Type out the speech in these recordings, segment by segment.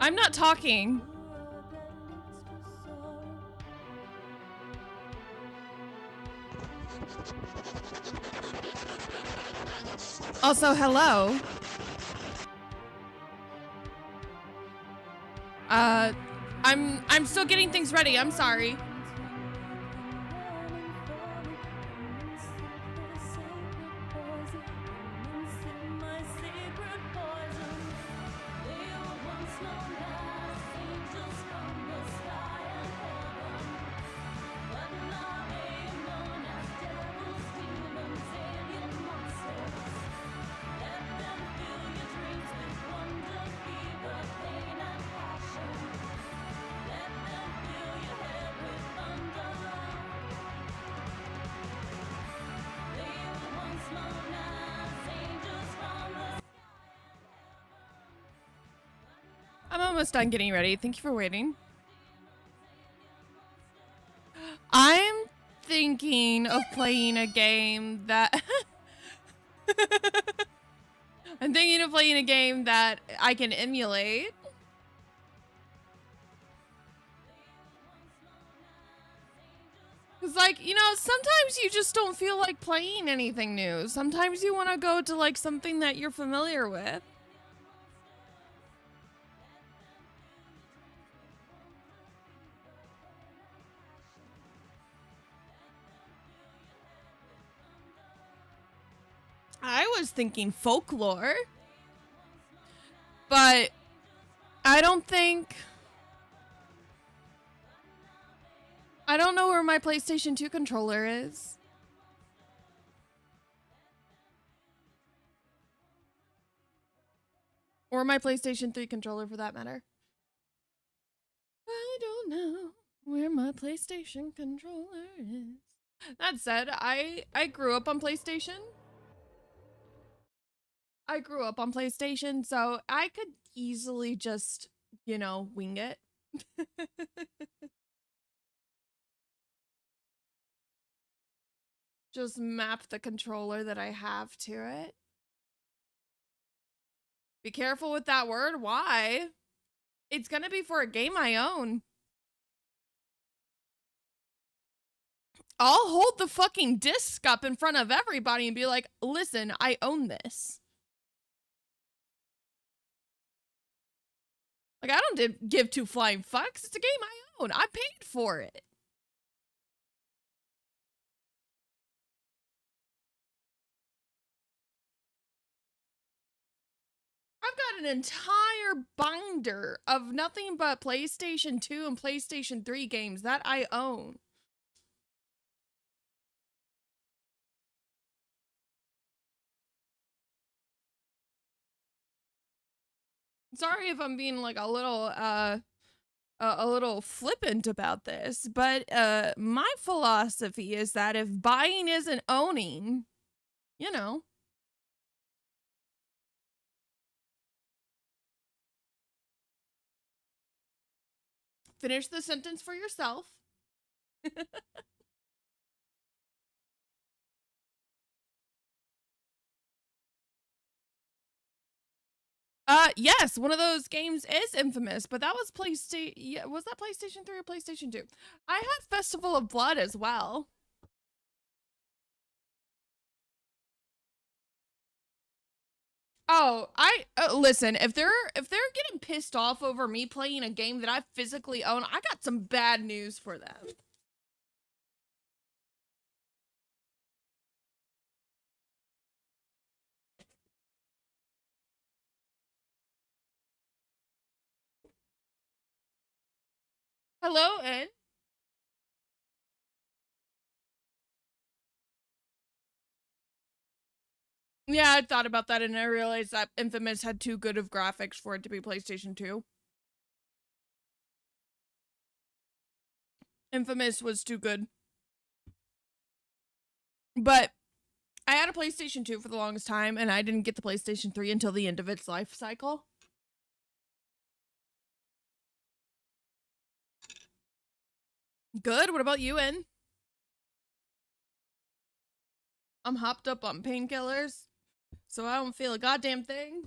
I'm not talking. Also, hello. I'm still getting things ready. I'm sorry. I'm almost done getting ready. Thank you for waiting. I'm thinking of playing a game that... I'm thinking of playing a game that I can emulate. Cause like, you know, sometimes you just don't feel like playing anything new. Sometimes you want to go to like something that you're familiar with. I was thinking folklore, but I don't know where my PlayStation 2 controller is. Or my PlayStation 3 controller for that matter. I don't know where my PlayStation controller is. That said, I grew up on PlayStation. I grew up on PlayStation, so I could easily just, you know, wing it. Just map the controller that I have to it. Be careful with that word. Why? It's gonna be for a game I own. I'll hold the fucking disc up in front of everybody and be like, listen, I own this. Like, I don't give two flying fucks. It's a game I own. I paid for it. I've got an entire binder of nothing but PlayStation 2 and PlayStation 3 games that I own. Sorry if I'm being like a little flippant about this, but my philosophy is that if buying isn't owning, you know. Finish the sentence for yourself. Yes, one of those games is Infamous, but that was PlayStation. Yeah, was that PlayStation 3 or PlayStation 2? I had Festival of Blood as well. Oh, listen, if they're getting pissed off over me playing a game that I physically own, I got some bad news for them. Hello, Ed. Yeah, I thought about that and I realized that Infamous had too good of graphics for it to be PlayStation 2. Infamous was too good. But I had a PlayStation 2 for the longest time, and I didn't get the PlayStation 3 until the end of its life cycle. Good. What about you, In? I'm hopped up on painkillers, so I don't feel a goddamn thing.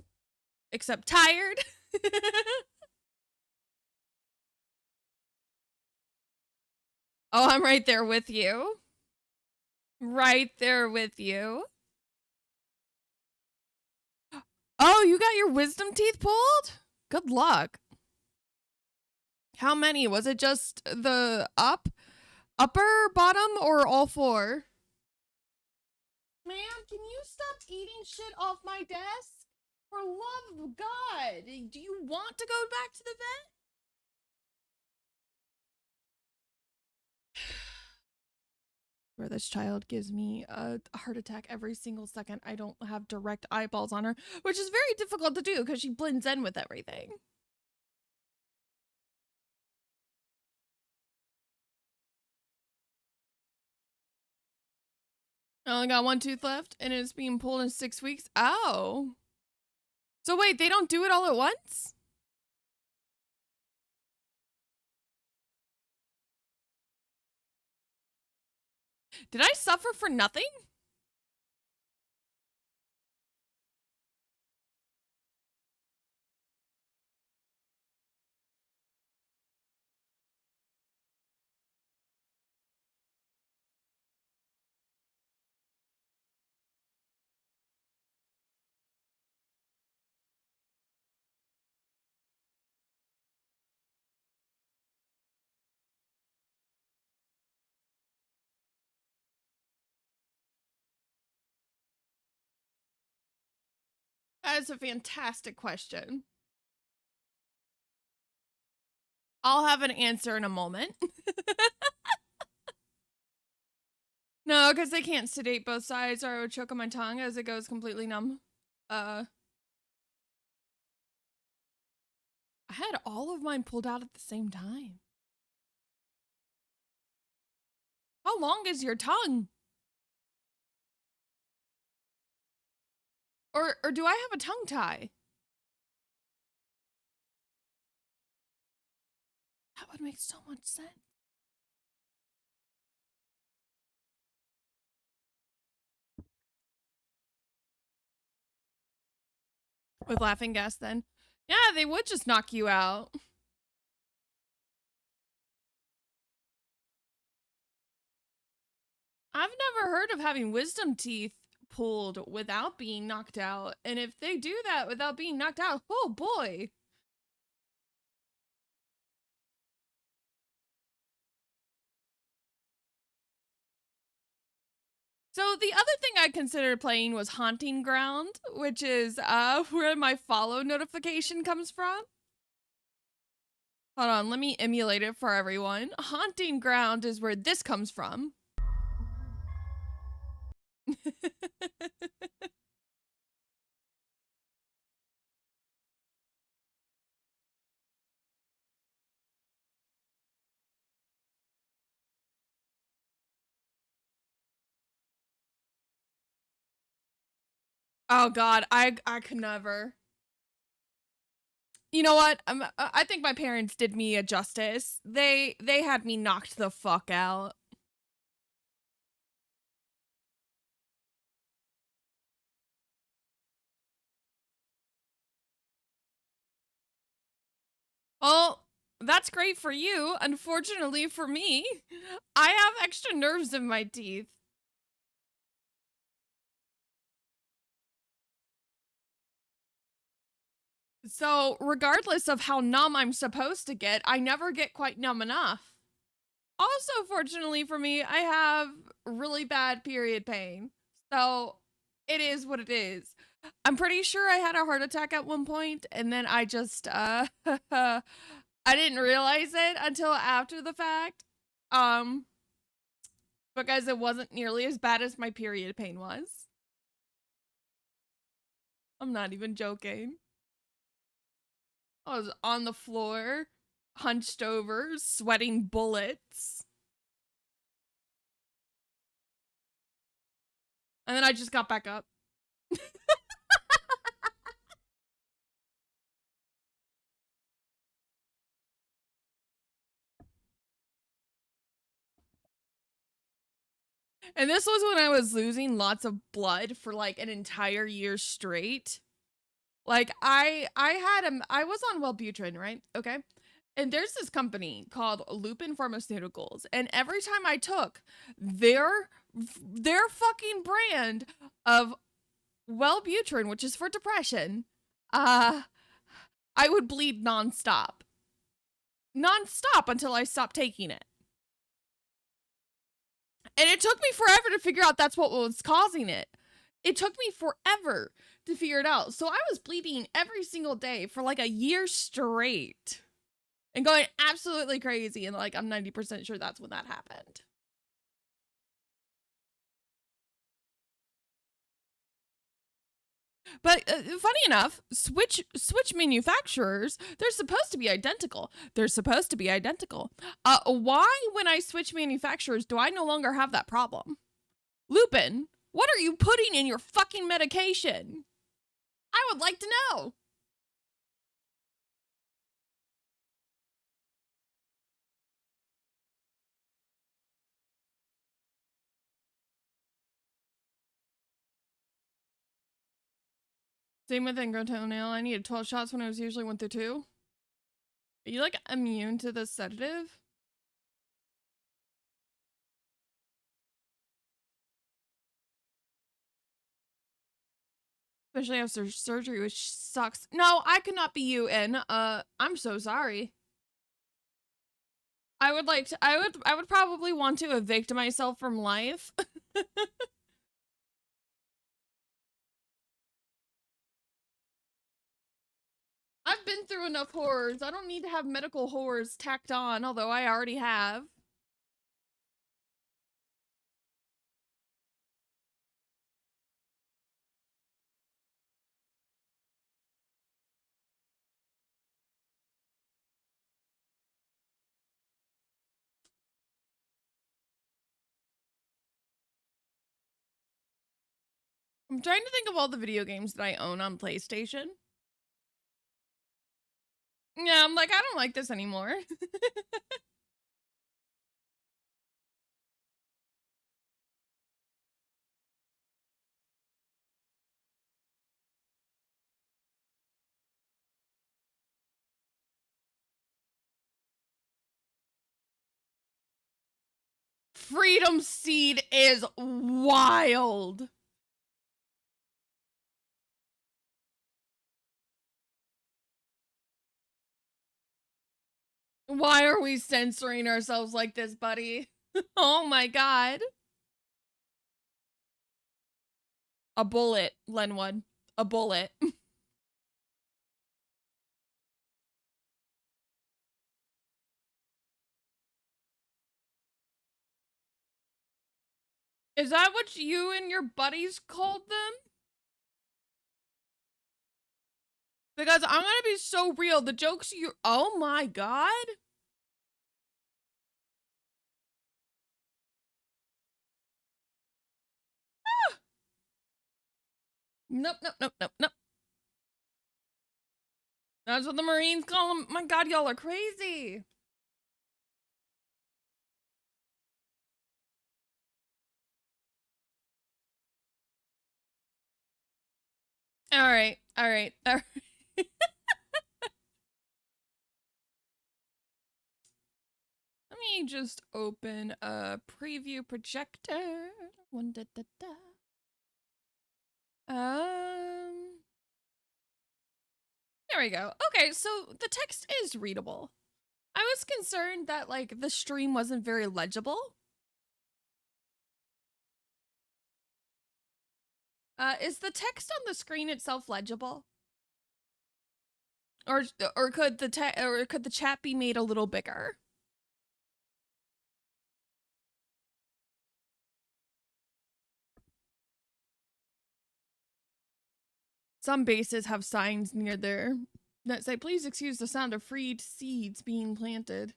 Except tired. Oh, I'm right there with you. Right there with you. Oh, you got your wisdom teeth pulled? Good luck. How many? Was it just the upper, bottom, or all four? Ma'am, can you stop eating shit off my desk? For love of God, do you want to go back to the vet? Where this child gives me a heart attack every single second I don't have direct eyeballs on her, which is very difficult to do because she blends in with everything. I only got one tooth left and it's being pulled in 6 weeks. Oh. So wait, they don't do it all at once? Did I suffer for nothing? That is a fantastic question. I'll have an answer in a moment. No, because they can't sedate both sides or I would choke on my tongue as it goes completely numb. I had all of mine pulled out at the same time. How long is your tongue? Or do I have a tongue tie? That would make so much sense. With laughing gas then. Yeah, they would just knock you out. I've never heard of having wisdom teeth pulled without being knocked out. And if they do that without being knocked out, oh boy. So the other thing I considered playing was Haunting Ground, which is where my follow notification comes from. Hold on, let me emulate it for everyone. Haunting Ground is where this comes from. Oh God, I could never. You know what? I think my parents did me a justice. They had me knocked the fuck out. Well, that's great for you. Unfortunately for me, I have extra nerves in my teeth. So, regardless of how numb I'm supposed to get, I never get quite numb enough. Also, fortunately for me, I have really bad period pain. So, it is what it is. I'm pretty sure I had a heart attack at one point, and then I just, I didn't realize it until after the fact. Because it wasn't nearly as bad as my period pain was. I'm not even joking. I was on the floor, hunched over, sweating bullets. And then I just got back up. And this was when I was losing lots of blood for like an entire year straight. Like I was on Wellbutrin, right? Okay. And there's this company called Lupin Pharmaceuticals, and every time I took their fucking brand of Wellbutrin, which is for depression, I would bleed nonstop until I stopped taking it. And it took me forever to figure out that's what was causing it. It took me forever to figure it out. So I was bleeding every single day for like a year straight and going absolutely crazy. And like, I'm 90% sure that's when that happened. But funny enough, switch manufacturers, they're supposed to be identical. Why, when I switch manufacturers, do I no longer have that problem? Lupin, what are you putting in your fucking medication? I would like to know. Same with Ingrotonail. I needed 12 shots when I was usually 1 through 2. Are you like immune to the sedative? Especially after surgery, which sucks. No, I could not be you, N. I'm so sorry. I would probably want to evict myself from life. I've been through enough horrors. I don't need to have medical horrors tacked on, although I already have. I'm trying to think of all the video games that I own on PlayStation. Yeah, I'm like, I don't like this anymore. Freedom Seed is wild. Why are we censoring ourselves like this, buddy? Oh my god. A bullet, Lenwood. A bullet. Is that what you and your buddies called them? Because I'm gonna be so real, the jokes you- oh my god. Ah. Nope, nope, nope, nope, nope. That's what the Marines call them. My god, y'all are crazy. Alright, alright, alright. Let me just open a preview projector. One da da da. There we go. Okay, so the text is readable. I was concerned that like the stream wasn't very legible. Is the text on the screen itself legible? Or could the chat be made a little bigger? Some bases have signs near there that say, "Please excuse the sound of freed seeds being planted."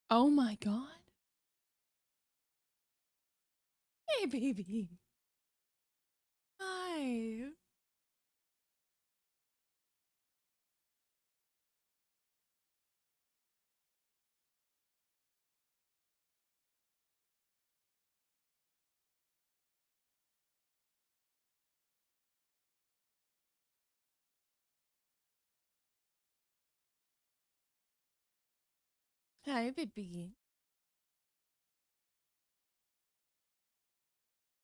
Oh my god. Hey, baby. Hi. Hi, baby.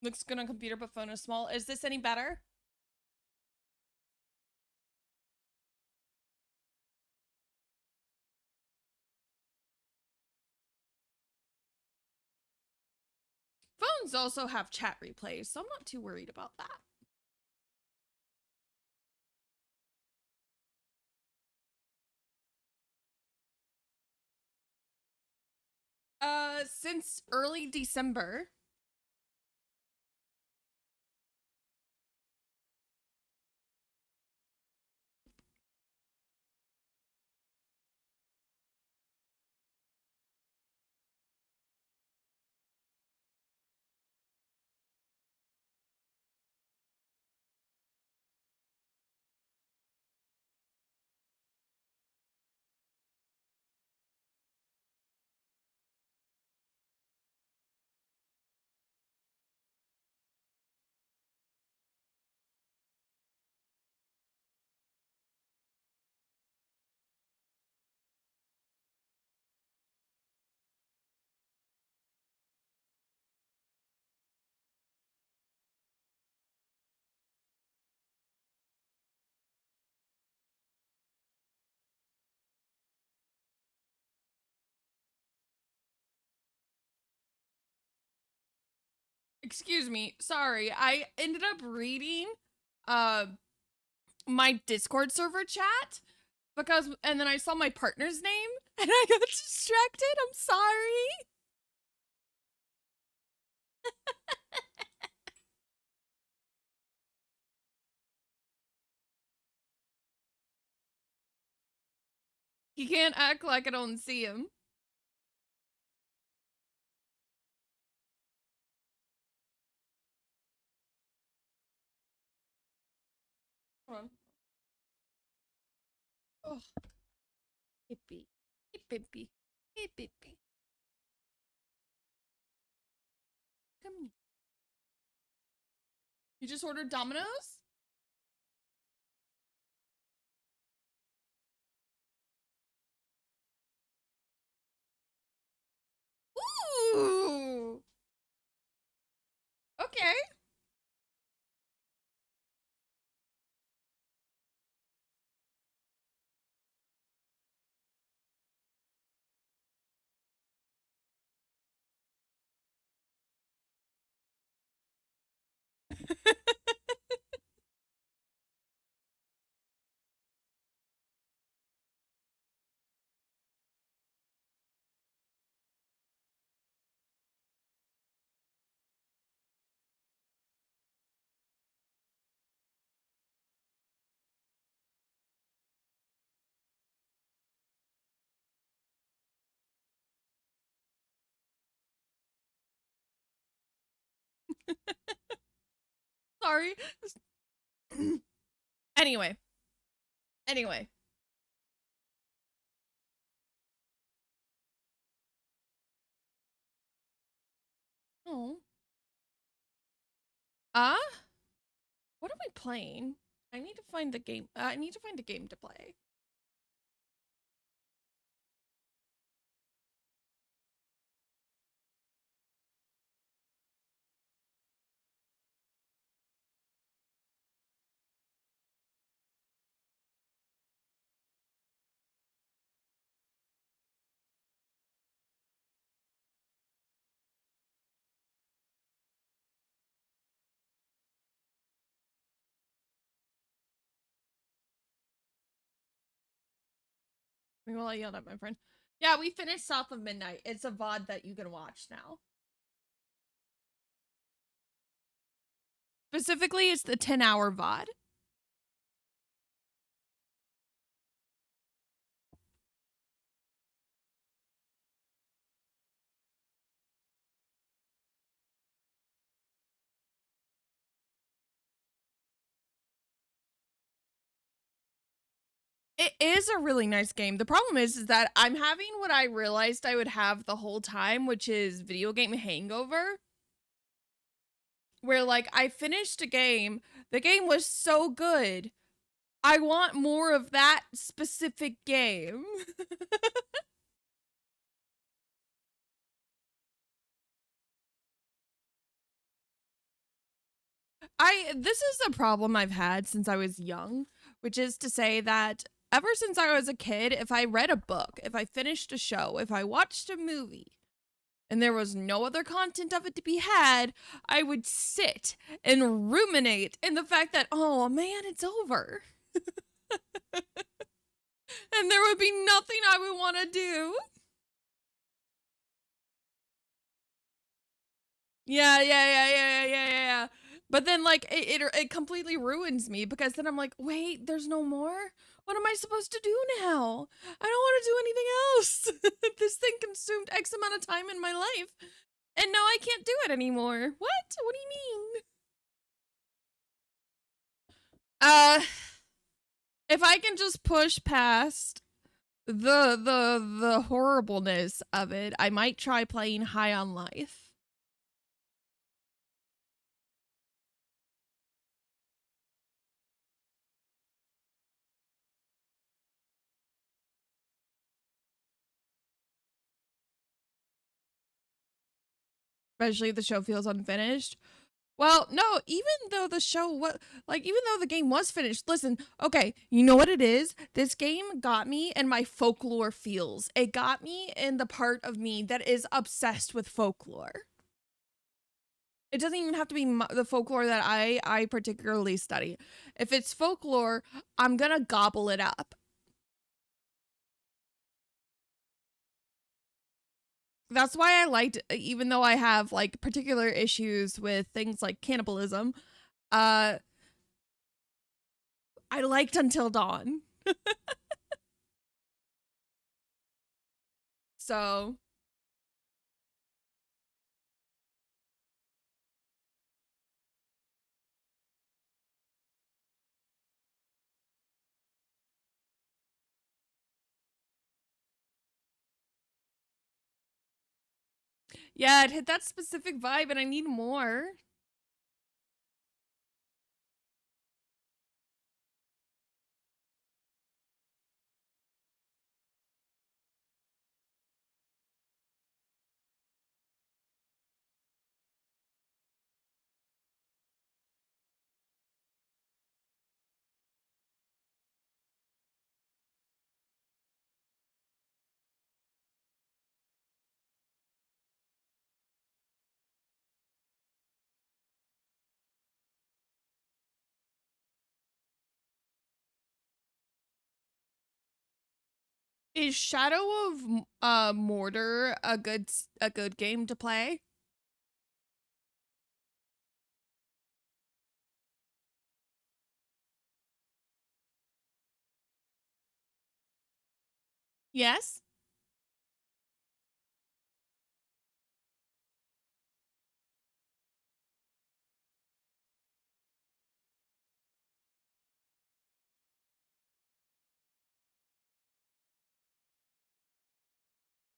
Looks good on computer, but phone is small. Is this any better? Phones also have chat replays, so I'm not too worried about that. Since early December. Excuse me. Sorry. I ended up reading uh my Discord server chat and then I saw my partner's name and I got distracted. I'm sorry. He can't act like I don't see him. Hold on. Oh, hippie. Hey, baby. Hey, baby. Come here. You just ordered Domino's? Ooh. Okay. Sorry. Anyway. Anyway. Oh. What are we playing? I need to find the game. I need to find a game to play. Well, I yelled at my friend. Yeah, we finished South of Midnight. It's a VOD that you can watch now. Specifically, it's the 10-hour VOD. It is a really nice game. The problem is that I'm having what I realized I would have the whole time, which is video game hangover. Where, like, I finished a game, the game was so good, I want more of that specific game. This is a problem I've had since I was young, which is to say that ever since I was a kid, if I read a book, if I finished a show, if I watched a movie, and there was no other content of it to be had, I would sit and ruminate in the fact that, oh man, it's over. And there would be nothing I would want to do. Yeah. But then, like, it completely ruins me because then I'm like, wait, there's no more? What am I supposed to do now? I don't want to do anything else. This thing consumed X amount of time in my life, and now I can't do it anymore. What? What do you mean? If I can just push past the horribleness of it, I might try playing High on Life. Especially if the show feels unfinished. Well, no, even though the show even though the game was finished, listen, okay, you know what it is? This game got me in my folklore feels. It got me in the part of me that is obsessed with folklore. It doesn't even have to be the folklore that I particularly study. If it's folklore, I'm gonna gobble it up. That's why I liked, even though I have like particular issues with things like cannibalism, I liked Until Dawn. So yeah, it hit that specific vibe and I need more. Is Shadow of Mordor a good game to play? Yes.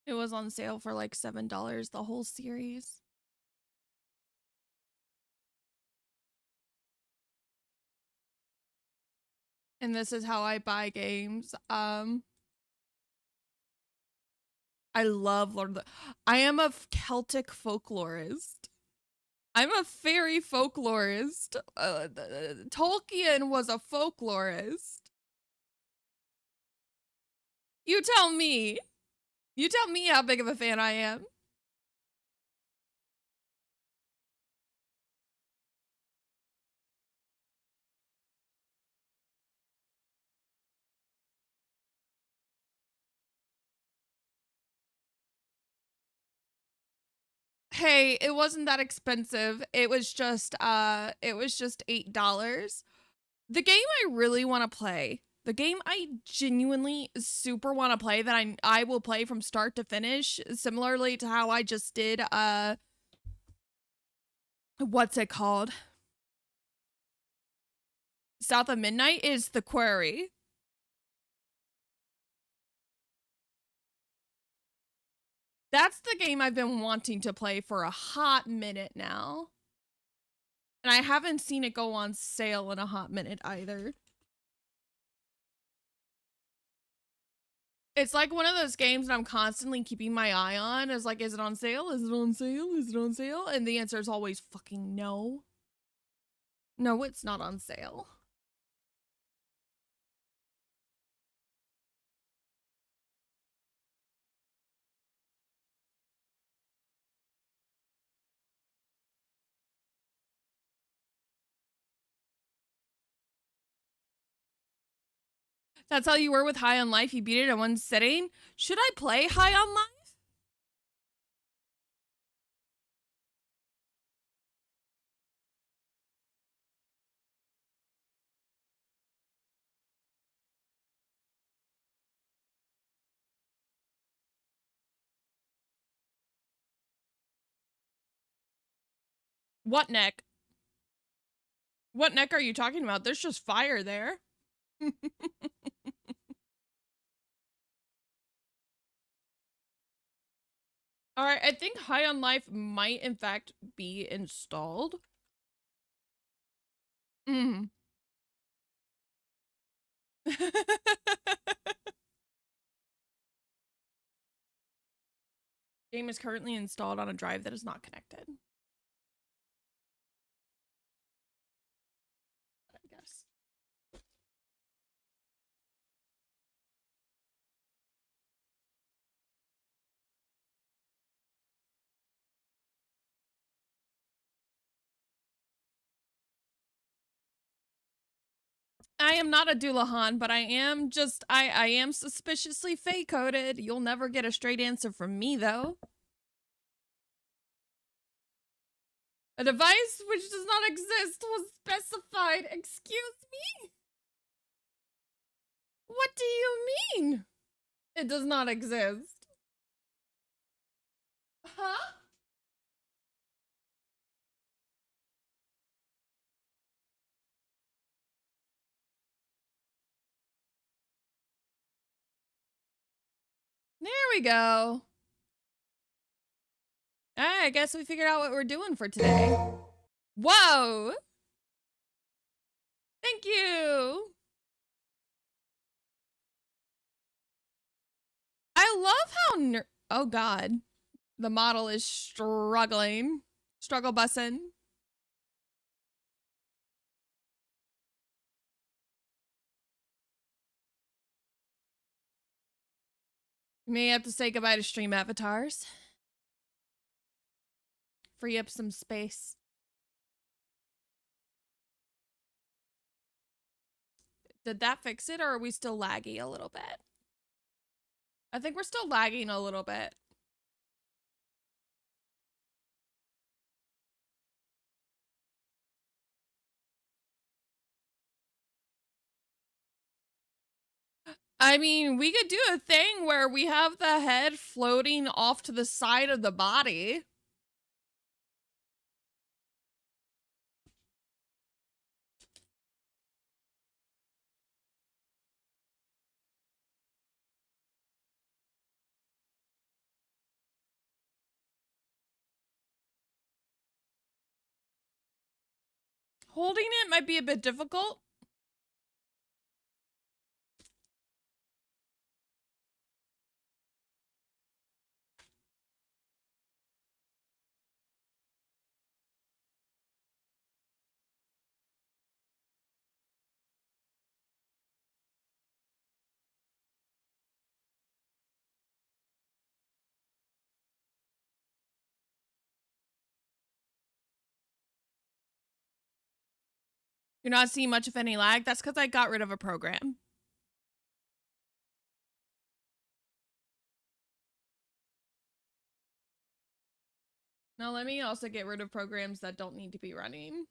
It was on sale for like $7 the whole series. And this is how I buy games. I love Lord of the I am a Celtic folklorist. I'm a fairy folklorist. Tolkien was a folklorist. You tell me. You tell me how big of a fan I am. Hey, it wasn't that expensive. It was just $8. The game I really want to play, the game I genuinely super want to play that I will play from start to finish, similarly to how I just did what's it called? South of Midnight, is The Quarry. That's the game I've been wanting to play for a hot minute now. And I haven't seen it go on sale in a hot minute either. It's like one of those games that I'm constantly keeping my eye on. Is like, is it on sale? Is it on sale? Is it on sale? And the answer is always fucking no. No, it's not on sale. That's how you were with High on Life? You beat it in one sitting? Should I play High on Life? What neck? What neck are you talking about? There's just fire there. All right, I think High on Life might in fact be installed. Mm. Game is currently installed on a drive that is not connected. I guess. I am not a Doulahan, but I am just I am suspiciously fake coded. You'll never get a straight answer from me though. A device which does not exist was specified. Excuse me? What do you mean? It does not exist. Huh? There we go. I guess we figured out what we're doing for today. Whoa! Thank you! I love how oh god. The model is struggling. Struggle bussin'. You may have to say goodbye to stream avatars. Free up some space. Did that fix it, or are we still laggy a little bit? I think we're still lagging a little bit. I mean, we could do a thing where we have the head floating off to the side of the body. Holding it might be a bit difficult. You're not seeing much of any lag. That's because I got rid of a program. Now let me also get rid of programs that don't need to be running.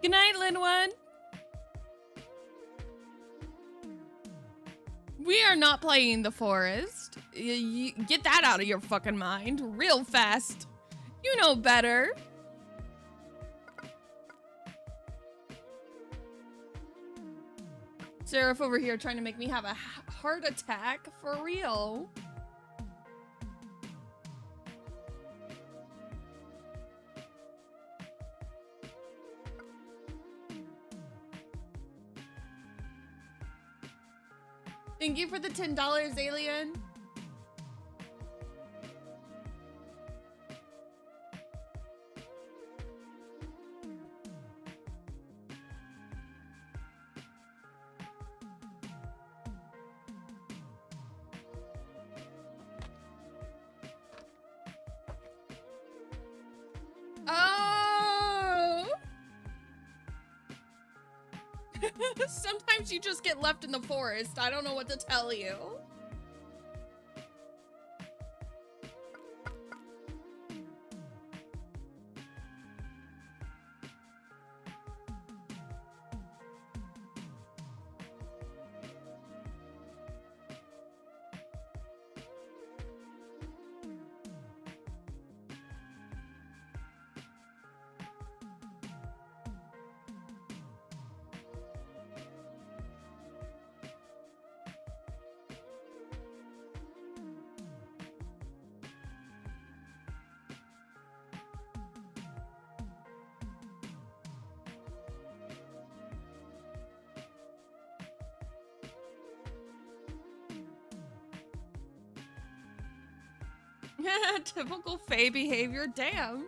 Good night, Lin One. We are not playing the forest. Get that out of your fucking mind real fast. You know better. Seraph over here trying to make me have a heart attack for real. Thank you for the $10, Alien. Oh! Sometimes you just get left in the forest. I don't know what to tell you. Typical Fae behavior, damn.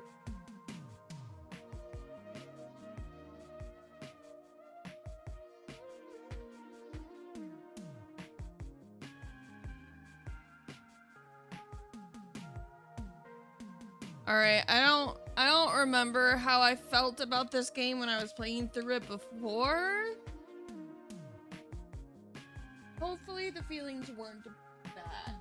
All right, I don't remember how I felt about this game when I was playing through it before. Hopefully the feelings weren't bad.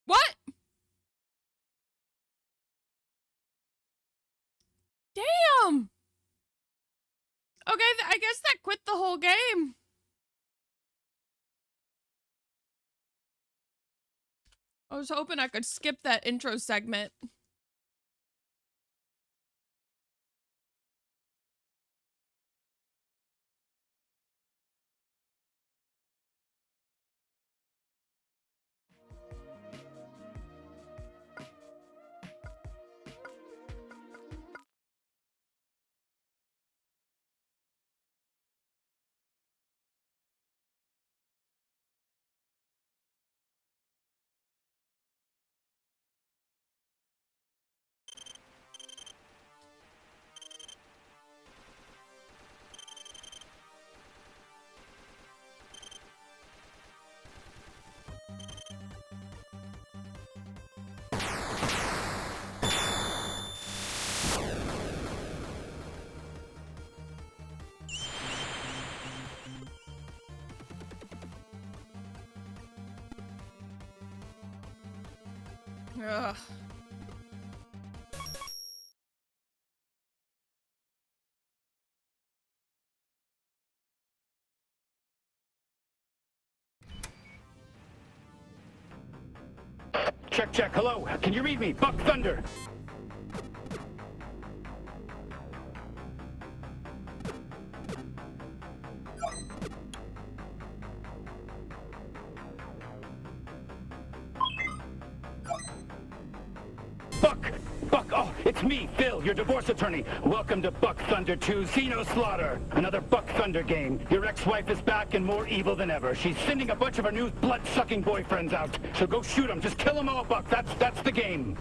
What? Damn. Okay, I guess that quit the whole game. I was hoping I could skip that intro segment. Ugh. Check, check. Hello. Can you read me? Buck Thunder. It's me, Phil, your divorce attorney. Welcome to Buck Thunder 2 Xeno Slaughter. Another Buck Thunder game. Your ex-wife is back and more evil than ever. She's sending a bunch of her new blood-sucking boyfriends out. So go shoot them. Just kill them all, Buck. That's the game.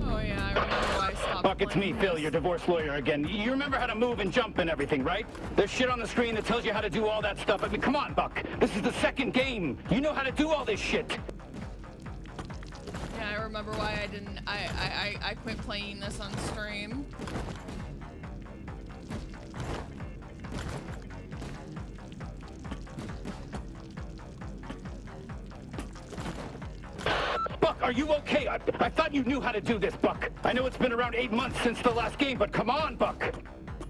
Oh yeah, I remember why I stopped. Buck, it's me, playing Phil, this. your divorce lawyer again. You remember how to move and jump and everything, right? There's shit on the screen that tells you how to do all that stuff. I mean, come on, Buck. This is the second game. You know how to do all this shit. Yeah, I remember why I didn't. I quit playing this on stream. Buck, are you okay? I thought you knew how to do this, Buck. I know it's been around 8 months since the last game, but come on, Buck.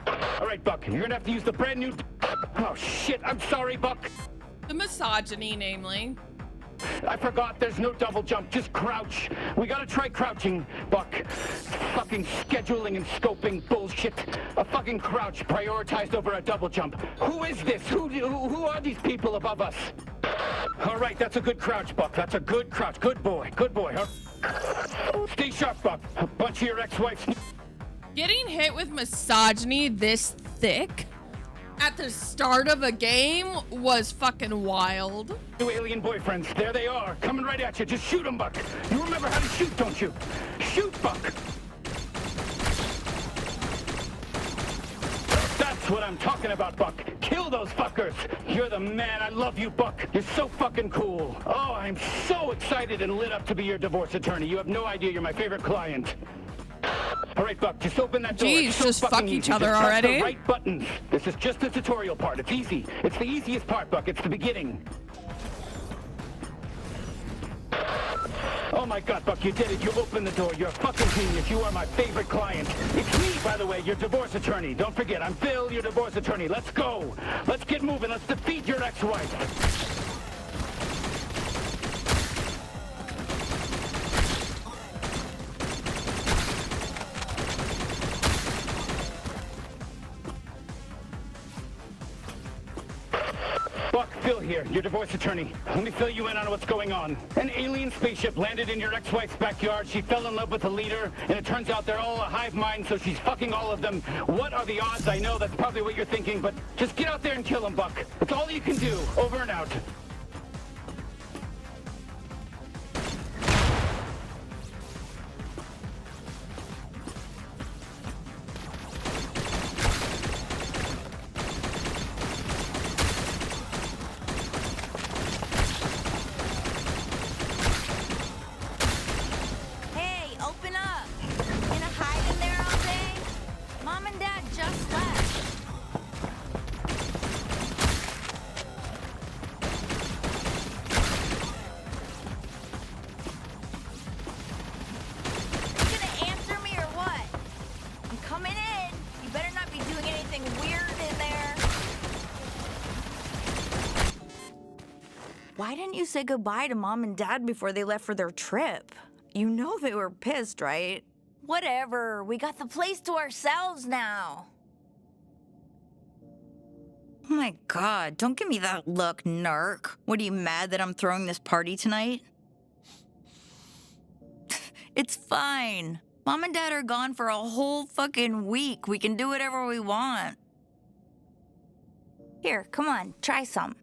All right, Buck, you're gonna have to use the brand new... Oh, shit, I'm sorry, Buck. The misogyny, namely. I forgot there's no double jump, just crouch. We gotta try crouching, Buck. Fucking scheduling and scoping bullshit. A fucking crouch prioritized over a double jump. Who is this? Who are these people above us? All right, that's a good crouch, Buck. That's a good crouch. Good boy, good boy. Stay sharp, Buck. A bunch of your ex-wives... Getting hit with misogyny this thick at the start of a game was fucking wild. New alien boyfriends, there they are, coming right at you. Just shoot them, Buck. You remember how to shoot, don't you? Shoot, Buck. That's what I'm talking about, Buck. Kill those fuckers. You're the man. I love you, Buck. You're so fucking cool. Oh, I'm so excited and lit up to be your divorce attorney. You have no idea. You're my favorite client. All right, Buck, just open that door. Jeez, It's so just fuck fucking each easy. other Just press already? the right buttons. This is just the tutorial part. It's easy. It's the easiest part, Buck. It's the beginning. Oh my God, Buck, you did it. You opened the door. You're a fucking genius. You are my favorite client. It's me, by the way, your divorce attorney. Don't forget, I'm Phil, your divorce attorney. Let's go. Let's get moving. Let's defeat your ex-wife. Buck, Phil here, your divorce attorney. Let me fill you in on what's going on. An alien spaceship landed in your ex-wife's backyard. She fell in love with the leader, and it turns out they're all a hive mind, so she's fucking all of them. What are the odds? I know that's probably what you're thinking, but just get out there and kill them, Buck. That's all you can do. Over and out. Hey, open up! Gonna hide in there all day? Mom and Dad just left. You gonna answer me or what? I'm coming in. You better not be doing anything weird in there. Why didn't you say goodbye to Mom and Dad before they left for their trip? You know they were pissed, right? Whatever. We got the place to ourselves now. Oh my God, don't give me that look, narc. What, are you mad that I'm throwing this party tonight? It's fine. Mom and Dad are gone for a whole fucking week. We can do whatever we want. Here, come on, try some.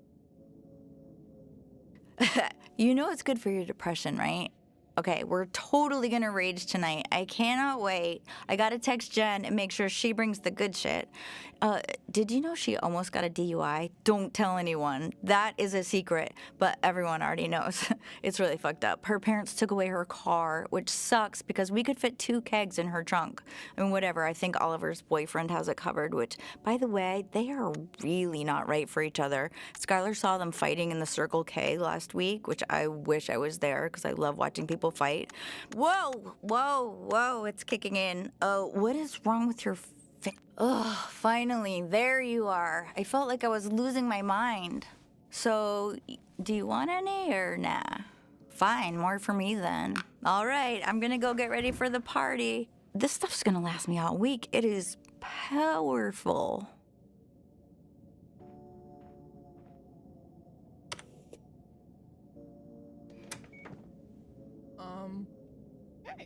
You know it's good for your depression, right? Okay, we're totally gonna rage tonight. I cannot wait. I gotta text Jen and make sure she brings the good shit. Did you know she almost got a DUI? Don't tell anyone. That is a secret, but everyone already knows. It's really fucked up. Her parents took away her car, which sucks because we could fit 2 kegs in her trunk. I mean, whatever, I think Oliver's boyfriend has it covered, which, by the way, they are really not right for each other. Skylar saw them fighting in the Circle K last week, which I wish I was there because I love watching people fight. Whoa, whoa, whoa, it's kicking in. Oh, what is wrong with your Ugh, finally, there you are. I felt like I was losing my mind. So, do you want any or nah? Fine, more for me then. All right, I'm gonna go get ready for the party. This stuff's gonna last me all week. It is powerful. Hey.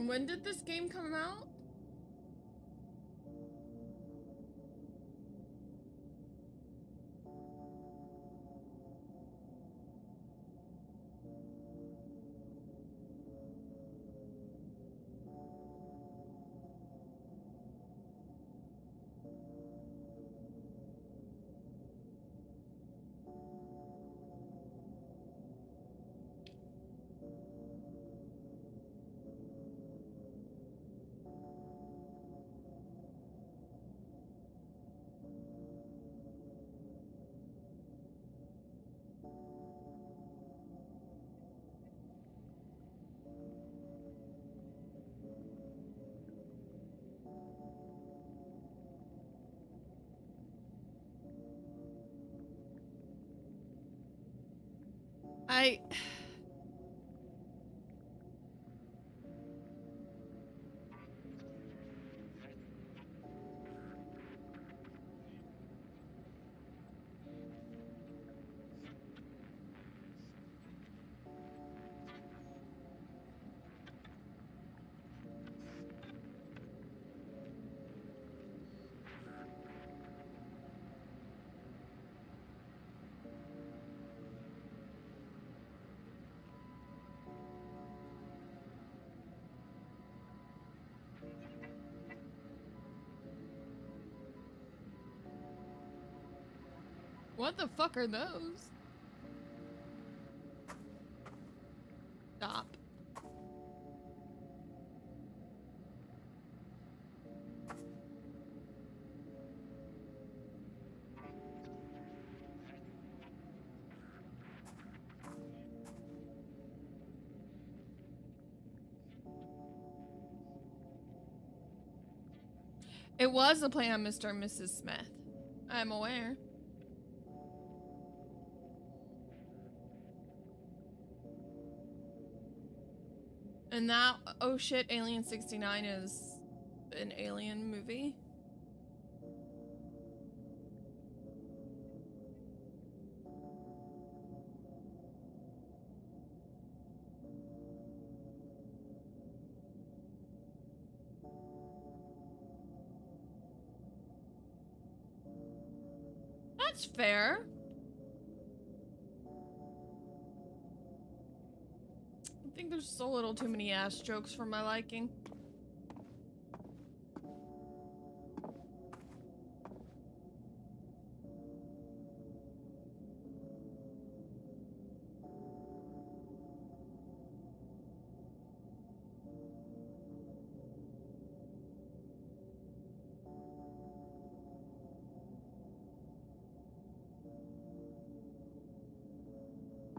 When did this game come out? What the fuck are those? Stop. It was a play on Mr. and Mrs. Smith. I'm aware. And that, oh shit, Alien 69 is an alien movie. That's fair. I think there's just a little too many ass jokes for my liking.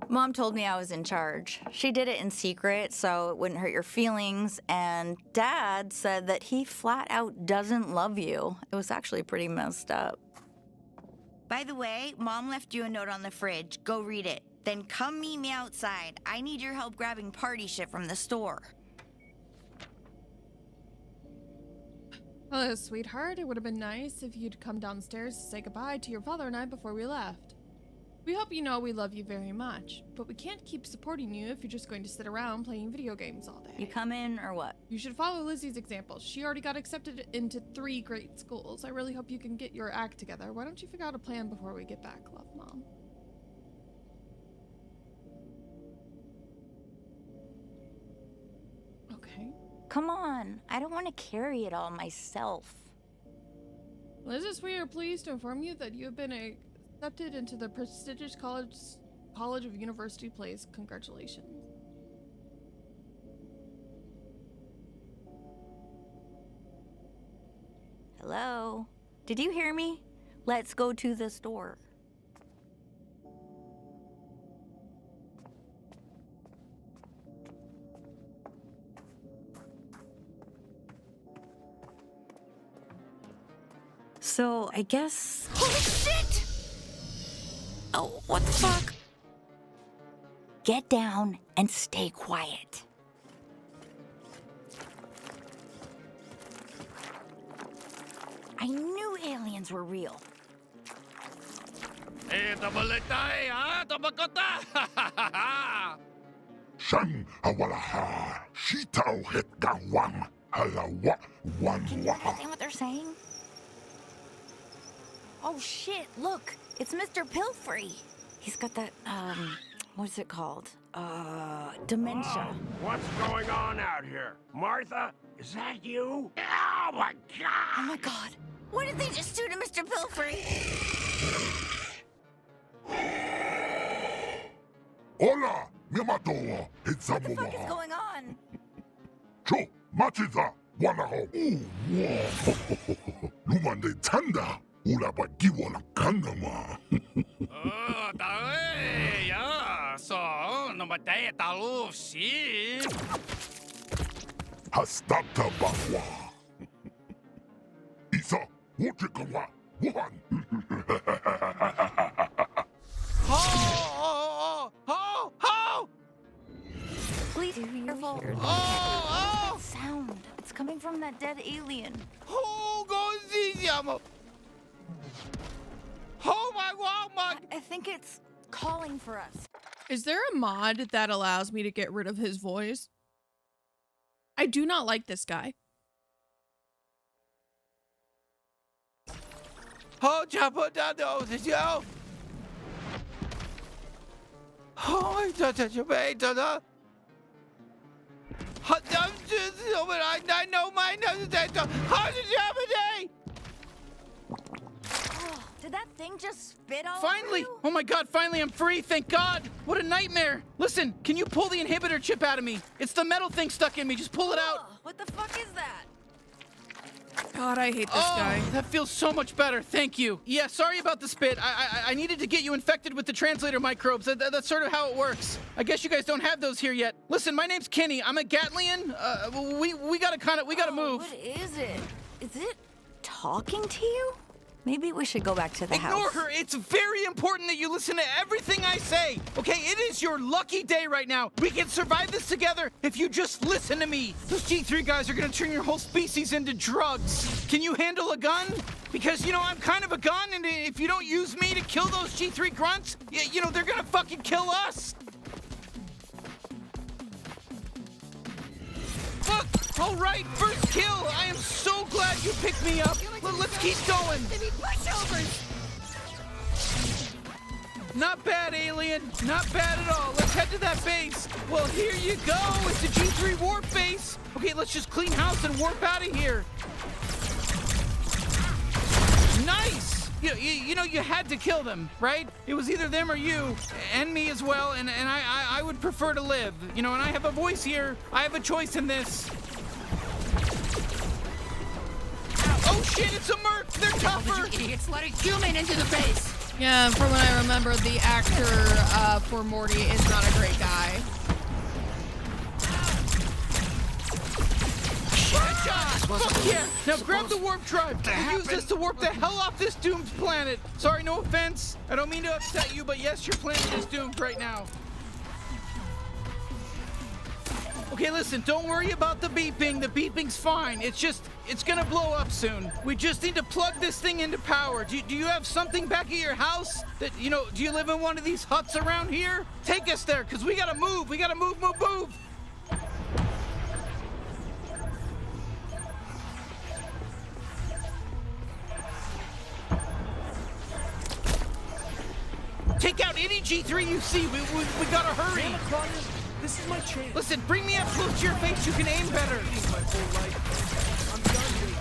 Mom told me I was in charge. She did it in secret so it wouldn't hurt your feelings, and Dad said that he flat out doesn't love you. It was actually pretty messed up. By the way, Mom left you a note on the fridge. Go read it. Then come meet me outside. I need your help grabbing party shit from the store. Hello, sweetheart. It would have been nice if you'd come downstairs to say goodbye to your father and I before we left. We hope you know we love you very much, but we can't keep supporting you if you're just going to sit around playing video games all day. You come in or what? You should follow Lizzie's example. She already got accepted into 3 great schools. I really hope you can get your act together. Why don't you figure out a plan before we get back, love, Mom? Okay. Come on. I don't want to carry it all myself. Liz, we are pleased to inform you that you have been accepted into the prestigious College of University Plays. Congratulations. Hello? Did you hear me? Let's go to the store. So, I guess... Holy shit! Oh, what the fuck? Get down and stay quiet. I knew aliens were real. Shan awalaha, Shitao het gawang. Halawa wan Can you understand what they're saying? Oh shit, look. It's Mr. Pilfrey. He's got that, what's it called? Dementia. What's going on out here? Martha? Is that you? Oh my god! Oh my god. What did they just do to Mr. Pilfrey? Hola, Yamato. It's What the fuck is going on? Cho, Machiza, Wanaho. Lumande Tanda. Ula Bagiwa Kanama. Hastata Bahwa. Isa, Wotikawa, Wuhan. Please be careful. Oh! Sound. It's coming from that dead alien. Oh my god! I think it's calling for us. Is there a mod that allows me to get rid of his voice? I do not like this guy. Oh, I know my nose. Oh, did that thing just spit all Finally! over you? Oh my god, finally I'm free, thank god! What a nightmare! Listen, can you pull the inhibitor chip out of me? It's the metal thing stuck in me, just pull it out! Oh, what the fuck is that? God, I hate this guy. That feels so much better, thank you. Yeah, sorry about the spit. I needed to get you infected with the translator microbes. That's sort of how it works. I guess you guys don't have those here yet. Listen, my name's Kenny. I'm a Gatlian. We gotta move. What is it? Is it talking to you? Maybe we should go back to the Ignore house. her. It's very important that you listen to everything I say. Okay, it is your lucky day right now. We can survive this together if you just listen to me. Those G3 guys are gonna turn your whole species into drugs. Can you handle a gun? Because, you know, I'm kind of a gun, and if you don't use me to kill those G3 grunts, you know, they're gonna fucking kill us. Fuck! All right, first kill. I am so glad you picked me up. Let's keep going. Not bad, alien. Not bad at all. Let's head to that base. Well, here you go. It's the G3 warp base. Okay, let's just clean house and warp out of here. Nice. You know, you had to kill them, right? It was either them or you, and me as well, and I would prefer to live. You know, and I have a voice here. I have a choice in this. Oh shit, it's a merc! They're tougher! You idiots let a human into the base! Yeah, from what I remember, the actor for Morty is not a great guy. Fuck yeah! Now grab the warp drive. We'll use this to warp the hell off this doomed planet. Sorry, no offense. I don't mean to upset you, but yes, your planet is doomed right now. Okay, listen, don't worry about the beeping. The beeping's fine. It's gonna blow up soon. We just need to plug this thing into power. Do you have something back at your house that, you know, do you live in one of these huts around here? Take us there, because we gotta move. We gotta move. Take out any G3 you see. We gotta hurry. Damn it, Claudius. This is my chance. Listen, bring me up close to your face. You can aim better. My whole life. I'm done waiting.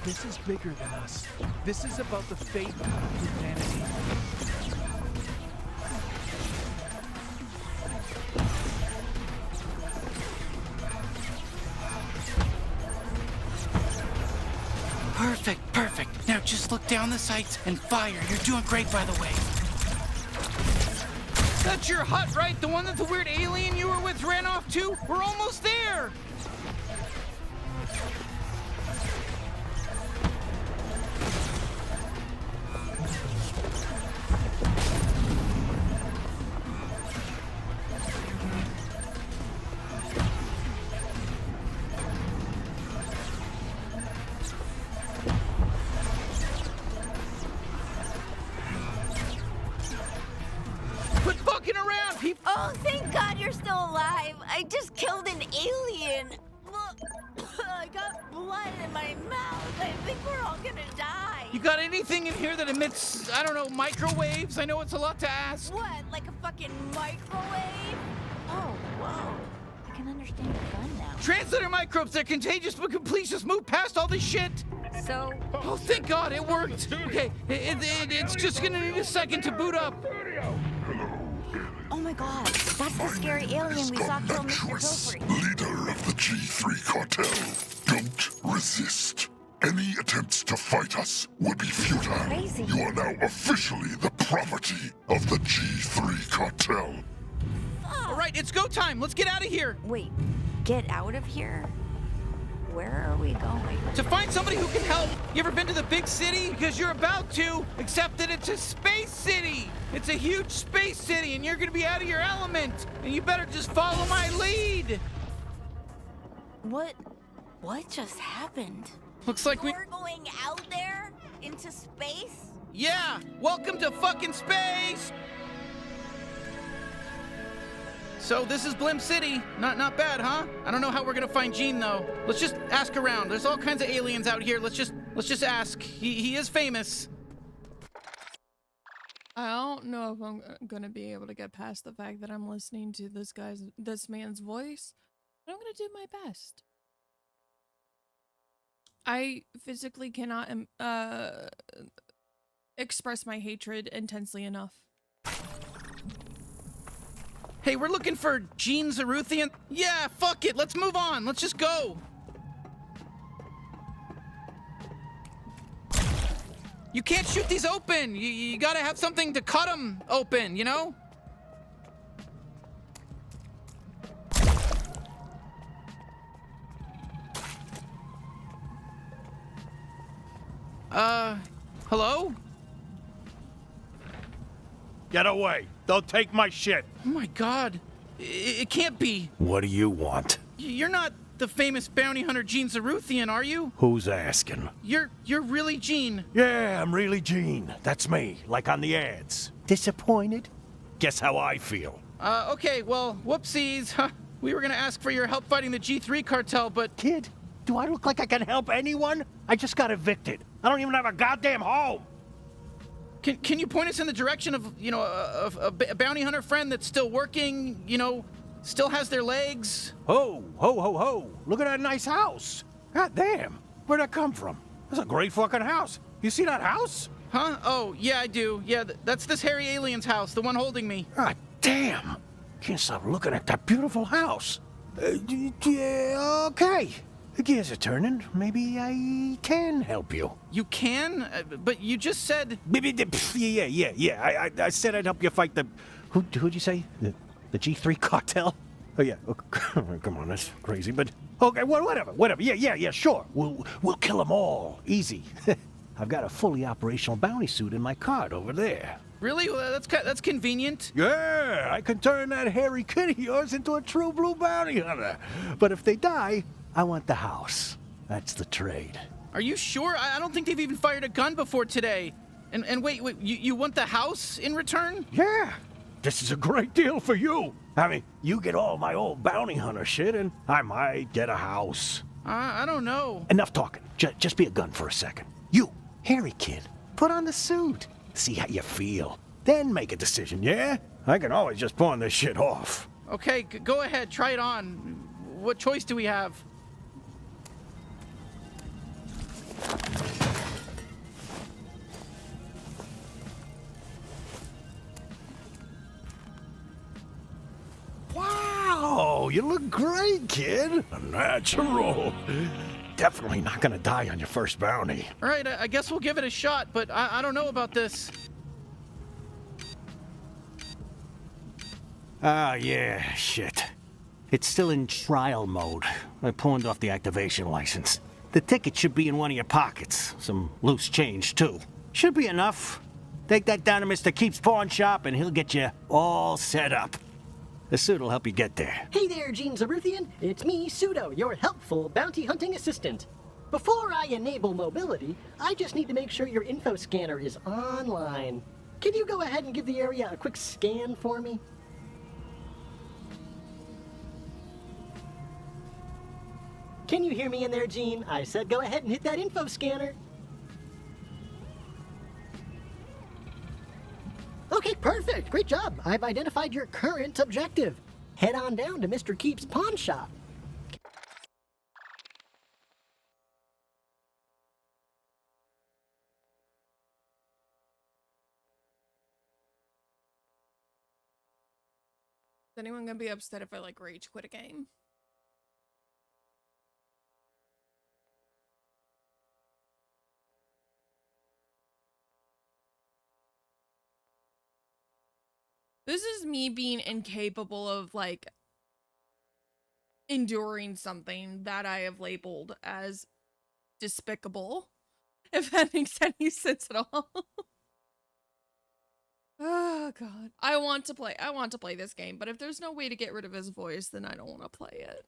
This is bigger than us. This is about the fate of humanity. Perfect. Now just look down the sights and fire. You're doing great, by the way. That's your hut, right? The one that the weird alien you were with ran off to? We're almost there! Quit fucking around, people! Oh, thank God you're still alive. I just killed an alien. I got blood in my mouth. I think we're all gonna die. You got anything in here that emits, I don't know, microwaves? I know it's a lot to ask. What, like a fucking microwave? Oh, whoa. I can understand your gun now. Translator microbes, they're contagious, but can please just move past all this shit? So, Oh, thank God, it worked. Okay, it's just gonna need a second to boot up. oh my God, that's the scary alien we saw kill Mr. Treacherous Pilfrey. leader of the G3 cartel. Don't resist. Any attempts to fight us would be futile. Crazy. You are now officially the property of the G3 cartel. All right, it's go time. Let's get out of here. Wait, get out of here? Where are we going? To find somebody who can help. You ever been to the big city? Because you're about to, except that it's a space city. It's a huge space city, and you're gonna be out of your element. And you better just follow my lead. What just happened? Looks like We're going out there? Into space? Yeah, welcome to fucking space. So this is Blim City. Not bad, huh? I don't know how we're gonna find Gene though. Let's just ask around. There's all kinds of aliens out here. Let's just ask. He is famous. I don't know if I'm gonna be able to get past the fact that I'm listening to this man's voice, but I'm gonna do my best. I physically cannot express my hatred intensely enough. Hey, we're looking for Gene Zaruthian. Yeah, fuck it. Let's move on. Let's just go. You can't shoot these open. You gotta have something to cut them open, you know? Hello? Get away. Don't take my shit. Oh my God. It can't be. What do you want? You're not the famous bounty hunter Gene Zaruthian, are you? Who's asking? You're really Gene. Yeah, I'm really Gene. That's me, like on the ads. Disappointed? Guess how I feel. Okay, well, whoopsies. Huh. We were gonna ask for your help fighting the G3 cartel, but... Kid, do I look like I can help anyone? I just got evicted. I don't even have a goddamn home. Can you point us in the direction of, you know, a bounty hunter friend that's still working, you know, still has their legs? Ho, ho, ho, ho. Look at that nice house. God damn. Where'd that come from? That's a great fucking house. You see that house? Huh? Oh, yeah, I do. Yeah, that's this hairy alien's house, the one holding me. God damn. Can't stop looking at that beautiful house. Yeah, okay. The gears are turning. Maybe I can help you. You can? But you just said... Yeah. I said I'd help you fight the... Who'd you say? The G3 cartel? Oh, yeah. Come on, that's crazy, but... Okay, whatever. Yeah, sure. We'll kill them all. Easy. I've got a fully operational bounty suit in my cart over there. Really? Well, that's convenient. Yeah, I can turn that hairy kid of yours into a true blue bounty hunter. But if they die, I want the house. That's the trade. Are you sure? I don't think they've even fired a gun before today. And wait, you want the house in return? Yeah, this is a great deal for you. I mean, you get all my old bounty hunter shit, and I might get a house. I don't know. Enough talking. Just be a gun for a second. You, hairy kid, put on the suit. See how you feel. Then make a decision, yeah? I can always just pawn this shit off. Okay, go ahead. Try it on. What choice do we have? Wow, you look great, kid. A natural. Definitely not gonna die on your first bounty. All right, I guess we'll give it a shot, but I don't know about this. Ah, yeah, shit. It's still in trial mode. I pawned off the activation license. The ticket should be in one of your pockets. Some loose change, too. Should be enough. Take that down to Mr. Keep's pawn shop and he'll get you all set up. The suit will help you get there. Hey there, Gene Zaruthian. It's me, Pseudo, your helpful bounty hunting assistant. Before I enable mobility, I just need to make sure your info scanner is online. Can you go ahead and give the area a quick scan for me? Can you hear me in there, Gene? I said go ahead and hit that info scanner. Okay, perfect. Great job. I've identified your current objective. Head on down to Mr. Keep's pawn shop. Is anyone gonna be upset if I like rage quit a game? This is me being incapable of like enduring something that I have labeled as despicable. If that makes any sense at all. Oh god. I want to play this game, but if there's no way to get rid of his voice, then I don't want to play it.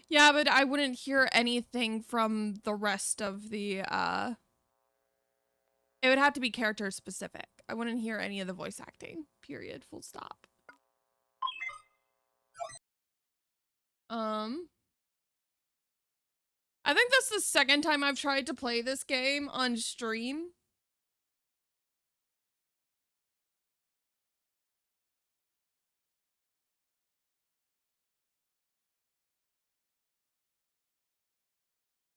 Yeah, but I wouldn't hear anything from the rest of the it would have to be character specific. I wouldn't hear any of the voice acting. Period. Full stop. I think that's the second time I've tried to play this game on stream.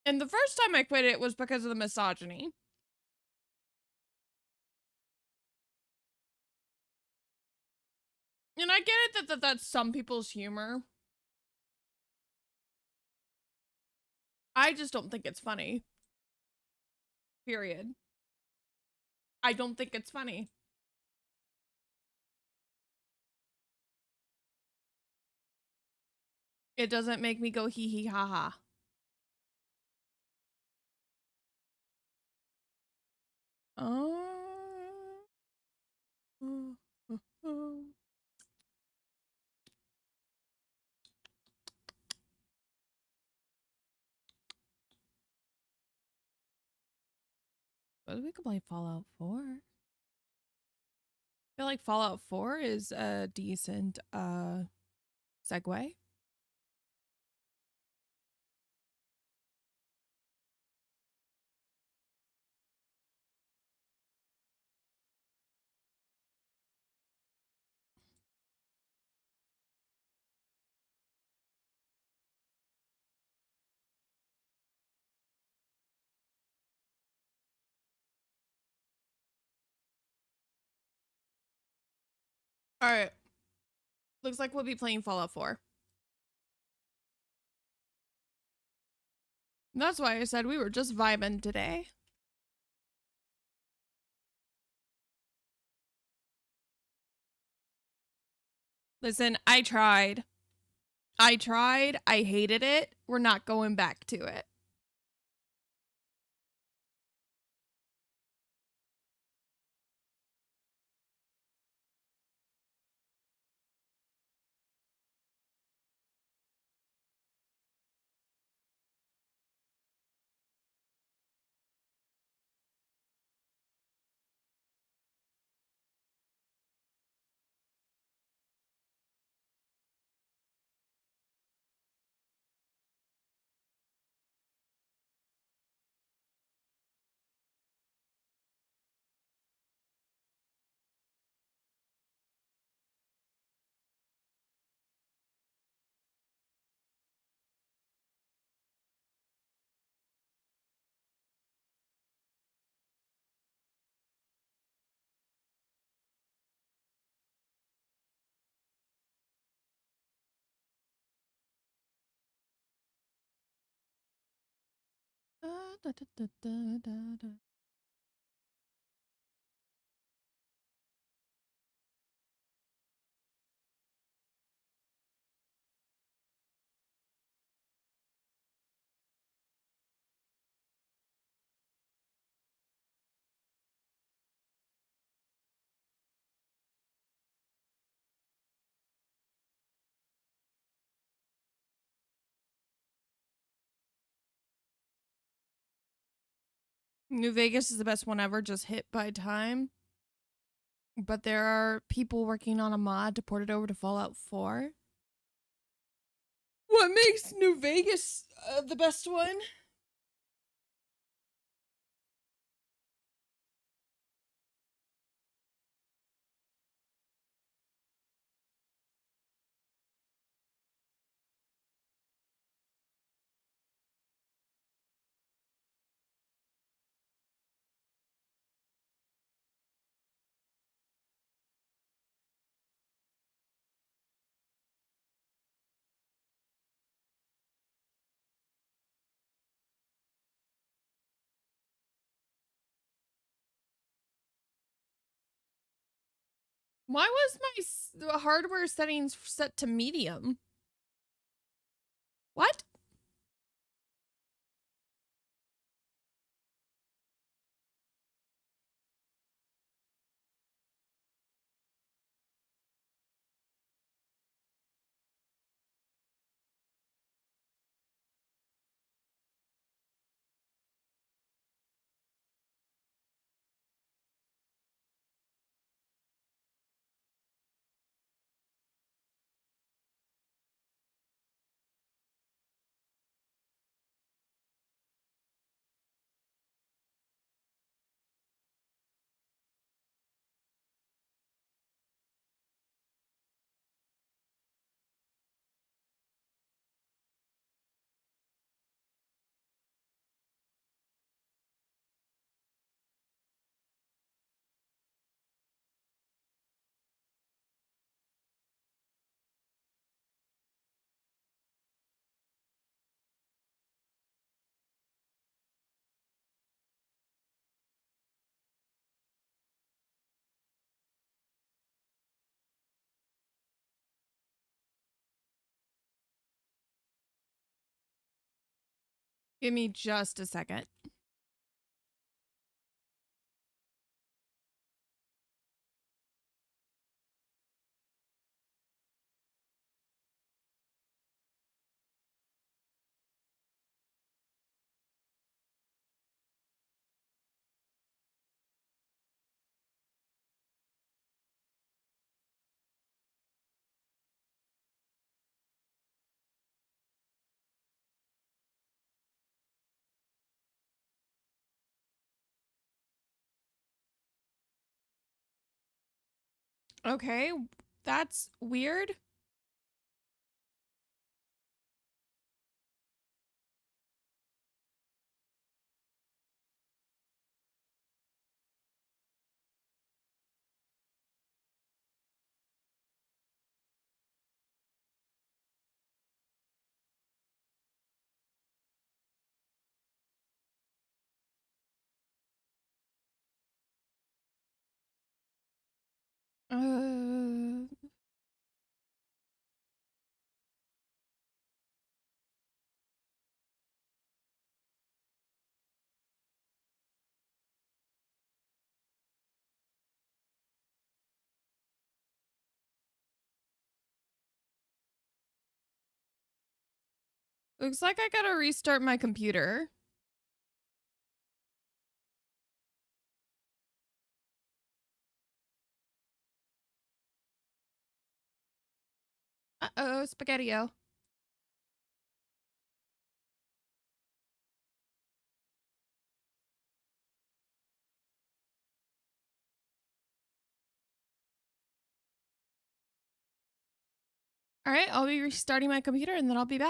And the first time I quit it was because of the misogyny. And I get it that that's some people's humor. I just don't think it's funny. Period. I don't think it's funny. It doesn't make me go hee hee ha ha. But we could play Fallout 4. I feel like Fallout 4 is a decent segue. All right. Looks like we'll be playing Fallout 4. That's why I said we were just vibing today. Listen, I tried. I hated it. We're not going back to it. Da, da, da, da, da, da. New Vegas is the best one ever, just hit by time. But there are people working on a mod to port it over to Fallout 4. What makes New Vegas the best one? Why was my hardware settings set to medium? What? Give me just a second. Okay, that's weird. Uh, Looks like I gotta restart my computer. Uh-oh, spaghetti-o. All right, I'll be restarting my computer and then I'll be back.